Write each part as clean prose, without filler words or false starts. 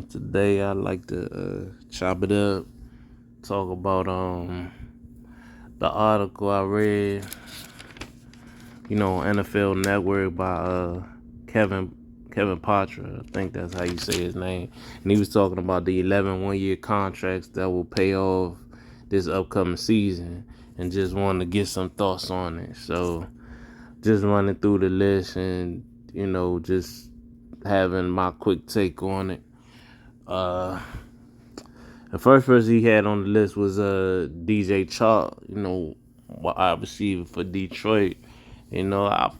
Today I like to chop it up, talk about the article I read, NFL Network by Kevin Patra. I think that's how you say his name. And he was talking about the 11 one-year contracts that will pay off this upcoming season, and just wanted to get some thoughts on it. So just running through the list and just having my quick take on it. Uh, The first person he had on the list was DJ Chalk, wide receiver for Detroit. I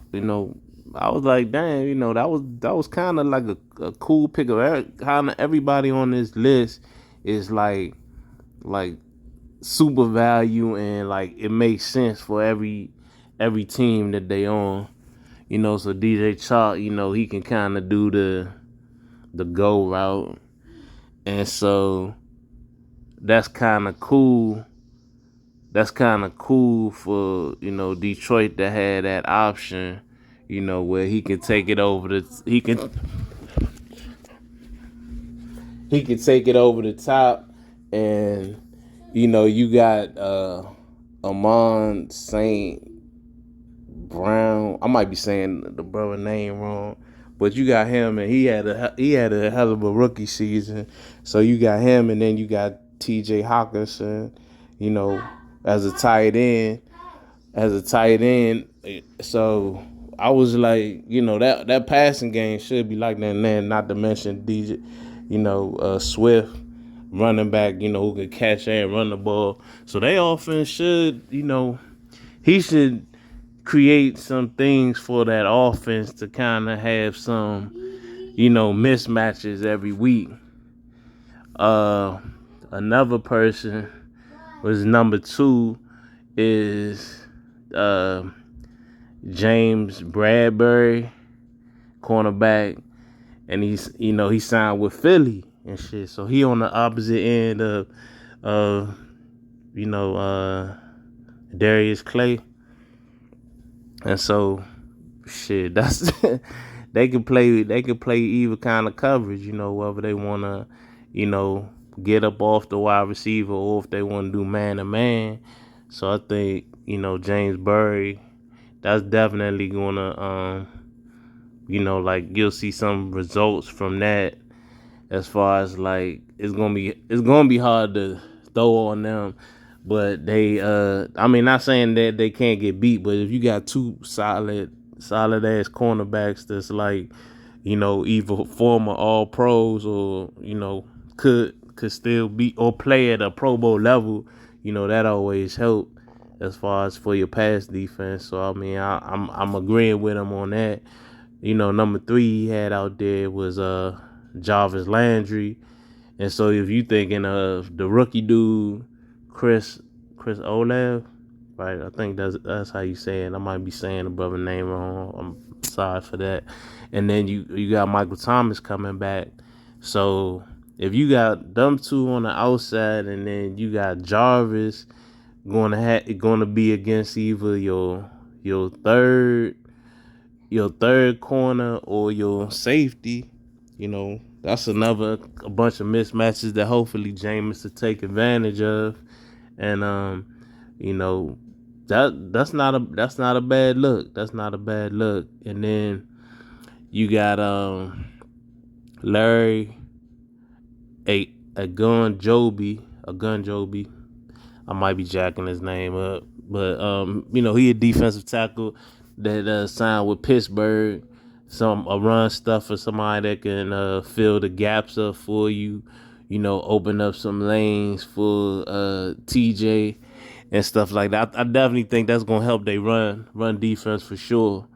was like, damn, that was kind of like a cool pick of kind of everybody on this list is like super value, and like it makes sense for every team that they own. So DJ Chalk, he can kind of do the go route, and so that's kind of cool. That's kind of cool for Detroit to have that option, where he can take it over the he can take it over the top, and you got Amon Saint Brown. I might be saying the brother name wrong, but you got him, and he had a hell of a rookie season. So you got him, and then you got T.J. Hawkinson, you know, as a tight end. So I was like, that passing game should be like that. And then not to mention DJ, Swift, running back, who can catch and run the ball. So they offense should, he should create some things for that offense to kind of have some, mismatches every week. Another person was number 2 is James Bradbury, cornerback, and he signed with Philly and shit. So he on the opposite end of Darius Clay. And so shit, that's they can play either kind of coverage, whether they wanna, get up off the wide receiver or if they want to do man to man. So I think, James Burry, that's definitely gonna like you'll see some results from that, as far as like it's gonna be hard to throw on them. But they not saying that they can't get beat, but if you got two solid ass cornerbacks that's like, either former all pros or, could still be or play at a Pro Bowl level, that always help as far as for your pass defense. So I'm agreeing with him on that. Number 3 he had out there was Jarvis Landry. And so if you thinking of the rookie dude, Chris Olave, right? I think that's how you say it. I might be saying the brother name wrong. I'm sorry for that. And then you got Michael Thomas coming back. So if you got them two on the outside, and then you got Jarvis going to be against either your third corner or your safety, that's a bunch of mismatches that hopefully Jameis will take advantage of. And that's not a bad look. That's not a bad look. And then you got Larry a gun Joby. I might be jacking his name up, but he a defensive tackle that signed with Pittsburgh. A run stuffer, somebody that can fill the gaps up for you, open up some lanes for TJ and stuff like that. I definitely think that's gonna help they run defense for sure.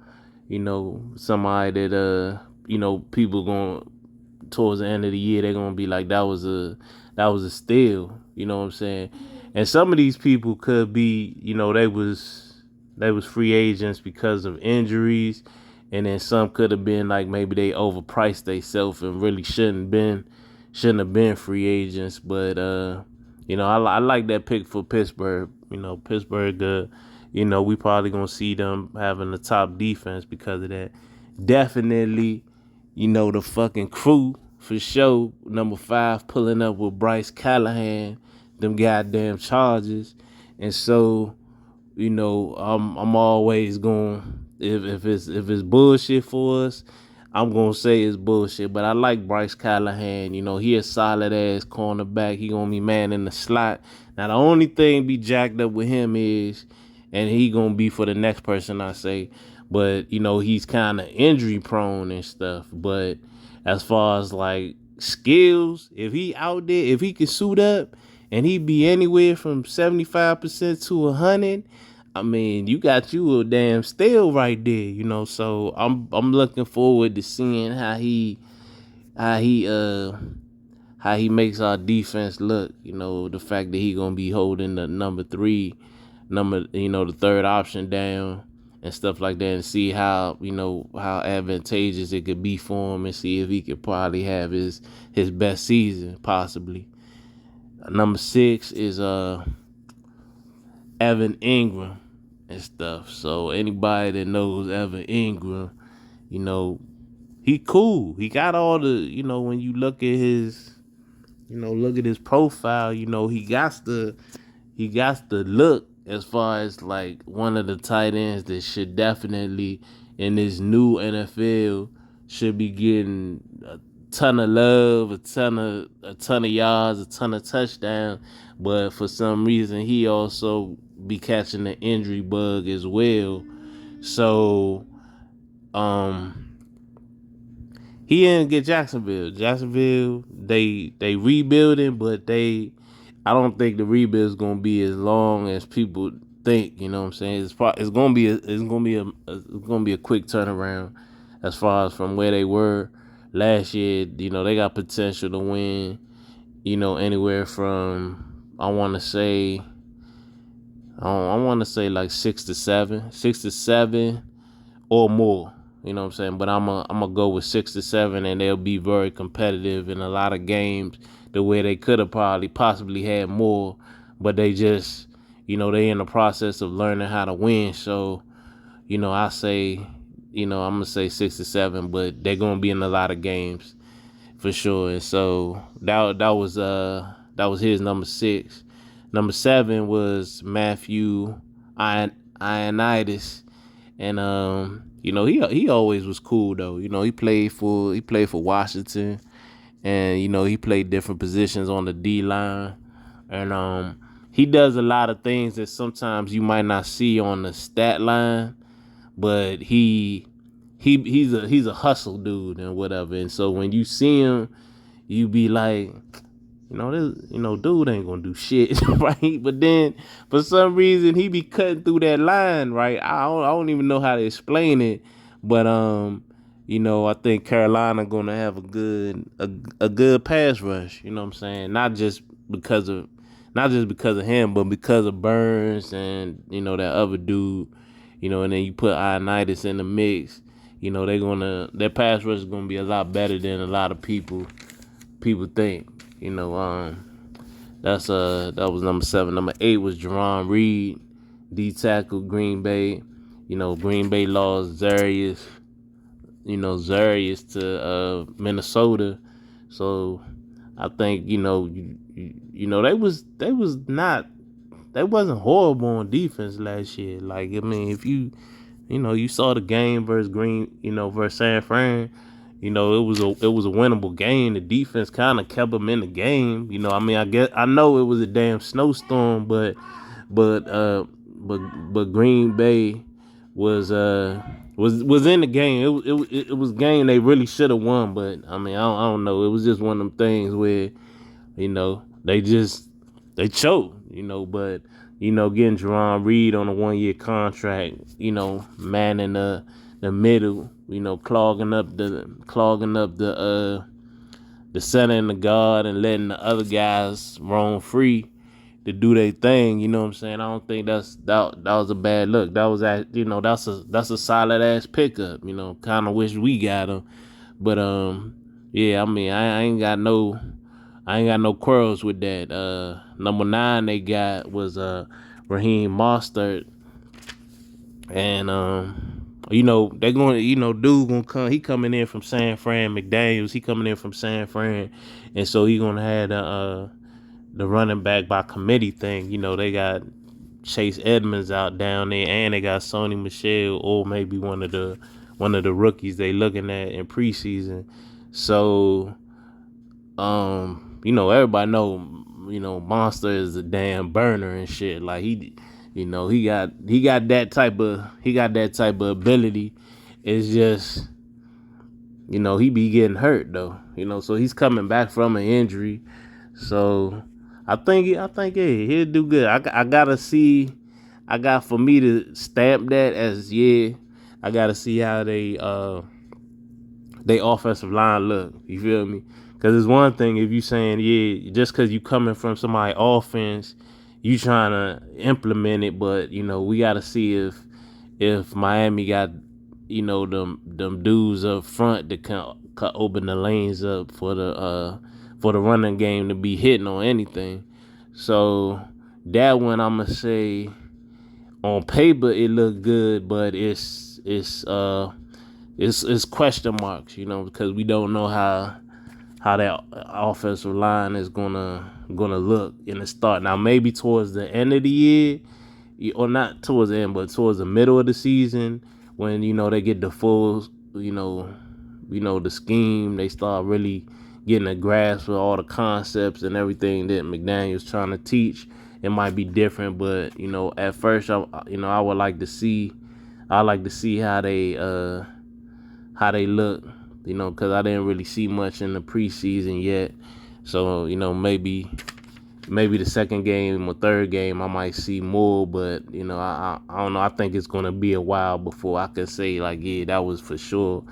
Somebody that people going towards the end of the year, they're gonna be like, that was a steal. You know what I'm saying? And some of these people could be, they was free agents because of injuries, and then some could have been like maybe they overpriced themselves and really shouldn't have been free agents. But I like that pick for Pittsburgh. Pittsburgh, we probably gonna see them having the top defense because of that. Definitely, the fucking crew for sure, number 5 pulling up with Bryce Callahan, them goddamn Chargers. And so, I'm always going, if it's bullshit for us, I'm gonna say it's bullshit. But I like Bryce Callahan. He a solid ass cornerback. He gonna be man in the slot. Now the only thing be jacked up with him is, and he gonna be for the next person I say, but he's kind of injury prone and stuff. But as far as like skills, if he out there, if he can suit up and he be anywhere from 75% to 100, I mean, you got you a damn steal right there. So I'm looking forward to seeing how he makes our defense look. The fact that he gonna be holding the number 3, the third option down and stuff like that, and see how how advantageous it could be for him, and see if he could probably have his best season possibly. Number 6 is Evan Ingram and stuff. So anybody that knows Evan Ingram, he cool. He got all the, when you look at his, look at his profile, he got the look as far as like one of the tight ends that should definitely in this new NFL should be getting a ton of love, a ton of yards, a ton of touchdowns. But for some reason, he also be catching the injury bug as well. So, he didn't get Jacksonville. Jacksonville, they rebuilding, but I don't think the rebuild is gonna be as long as people think. You know what I'm saying? It's gonna be a quick turnaround as far as from where they were last year. They got potential to win. Anywhere from I want to say like 6 to 7 or more. You know what I'm saying? But I'm gonna go with 6 to 7, and they'll be very competitive in a lot of games. The way they could have possibly had more, but they just, they in the process of learning how to win. So, I say, I'm gonna say 6 to 7, but they're gonna be in a lot of games for sure. And so that was his number 6. Number 7 was Matthew Ioannidis, and he always was cool though. He played for Washington, and he played different positions on the D line, and he does a lot of things that sometimes you might not see on the stat line, but he's a hustle dude and whatever. And so when you see him, you be like, dude ain't gonna do shit, right? But then for some reason he be cutting through that line, right? I don't even know how to explain it, but I think Carolina gonna have a good pass rush. You know what I'm saying? Not just because of him, but because of Burns and that other dude. And then you put Ioannidis in the mix. Their pass rush is gonna be a lot better than a lot of people think. That was number 7. Number 8 was Jerron Reed, D tackle, Green Bay. Green Bay lost Zarius to Minnesota. So I think they wasn't horrible on defense last year. Like, I mean, if you saw the game versus versus San Fran. It was a winnable game. The defense kind of kept them in the game. I know it was a damn snowstorm, but Green Bay was in the game. It was a game they really should have won, but I don't know. It was just one of them things where they choked. But getting Jerron Reed on a 1-year contract, man in the middle, clogging up the center and the guard and letting the other guys roam free to do their thing. You know what I'm saying? I don't think that was a bad look. That was that's a solid ass pickup. Kind of wish we got him, but yeah. I ain't got no quarrels with that. Number 9 they got was Raheem Mostert, and they're going to, dude gonna come. He coming in from San Fran, McDaniels. He coming in from San Fran, and so he gonna have the running back by committee thing. They got Chase Edmonds out down there, and they got Sony Michel, or maybe one of the rookies they looking at in preseason. So, everybody Monster is a damn burner and shit. Like he got that type of ability. It's just, he be getting hurt though. So he's coming back from an injury. So I think he'll do good. I gotta see. For me to stamp that as I gotta see how they offensive line look. You feel me? Because it's one thing if you saying just because you coming from somebody offense, you trying to implement it, but we gotta see if Miami got them dudes up front that can open the lanes up for the running game to be hitting on anything. So that one I'm gonna say on paper it looked good, but it's question marks, because we don't know how that offensive line is gonna look in the start. Now maybe towards the end of the year, or not towards the end, but towards the middle of the season, when they get the full, the scheme, they start really getting a grasp of all the concepts and everything that McDaniel's trying to teach. It might be different, but at first, I would like to see, how they look, because I didn't really see much in the preseason yet. So maybe the second game or third game I might see more, but I don't know. I think it's gonna be a while before I can say that was for sure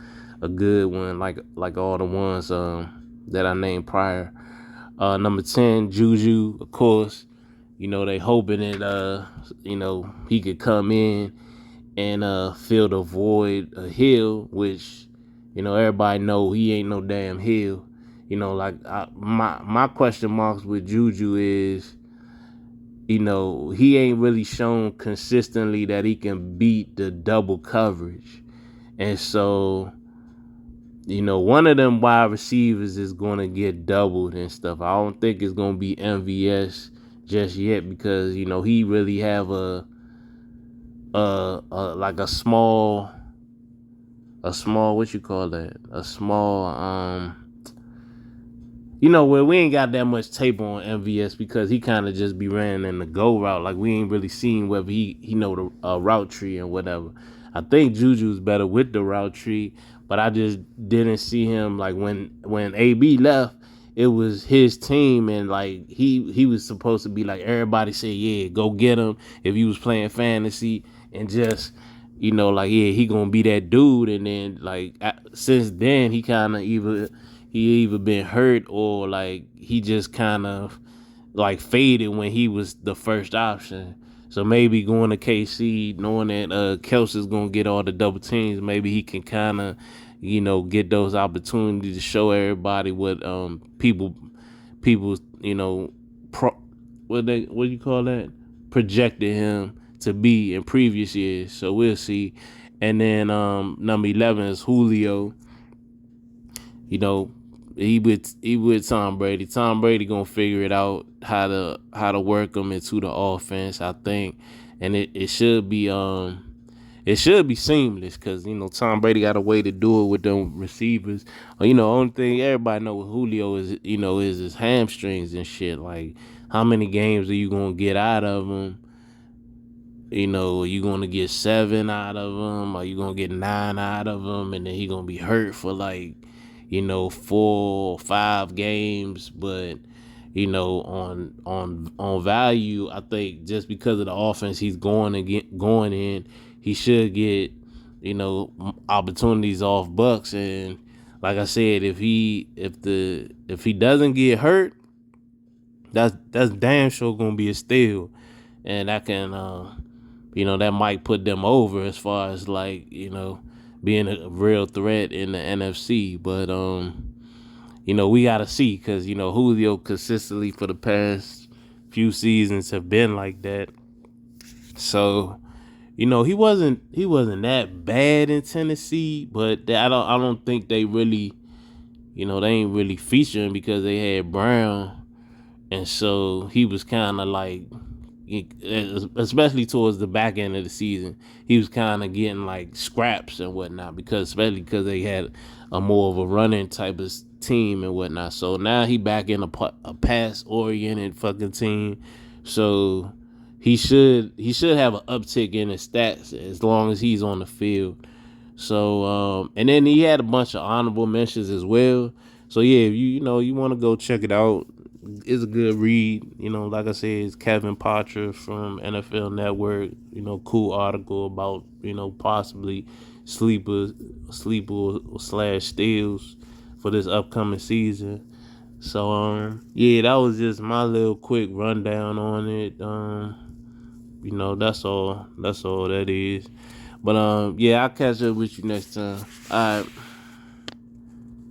a good one, like all the ones that I named prior. Number 10, Juju, of course. They hoping that he could come in and fill the void of Hill, which everybody know he ain't no damn Hill. My question marks with Juju is, he ain't really shown consistently that he can beat the double coverage. And so, one of them wide receivers is going to get doubled and stuff. I don't think it's going to be MVS just yet, because, he really have a small, what you call that? A small, where we ain't got that much tape on MVS, because he kind of just be ran in the go route. Like, we ain't really seen whether he know the route tree and whatever. I think Juju's better with the route tree, but I just didn't see him. Like, when AB left, it was his team, and like he was supposed to be like, everybody said, yeah, go get him if you was playing fantasy, and just he gonna be that dude. And then since then he kind of either been hurt, or like he just kind of like faded when he was the first option. So maybe going to KC, knowing that Kelsey's gonna get all the double teams, maybe he can kind of get those opportunities to show everybody what people what do you call that, projected him to be in previous years. So we'll see. And then number 11 is Julio. He with Tom Brady. Tom Brady gonna figure it out how to work him into the offense, I think, and it should be seamless, because Tom Brady got a way to do it with them receivers. Only thing everybody know with Julio is is his hamstrings and shit. Like, how many games are you gonna get out of him? Are you gonna get 7 out of him? Are you gonna get 9 out of him? And then he gonna be hurt for 4 or 5 games. But on value, I think just because of the offense he's going in, he should get opportunities off Bucks. And like I said, if he doesn't get hurt, that's damn sure gonna be a steal, and that can that might put them over as far as being a real threat in the NFC. But we gotta see, because Julio consistently for the past few seasons have been like that. So he wasn't that bad in Tennessee, but I don't think they really, they ain't really featuring because they had Brown, and so he was kind of like, especially towards the back end of the season, he was kind of getting like scraps and whatnot especially because they had a more of a running type of team and whatnot. So now he back in a pass oriented fucking team, so he should have an uptick in his stats as long as he's on the field. So and then he had a bunch of honorable mentions as well. So yeah, if you want to go check it out, it's a good read. Like I said, it's Kevin Potter from NFL Network. Cool article about possibly sleeper slash steals for this upcoming season. So yeah, that was just my little quick rundown on it. That's all that is. But yeah, I'll catch up with you next time. All right.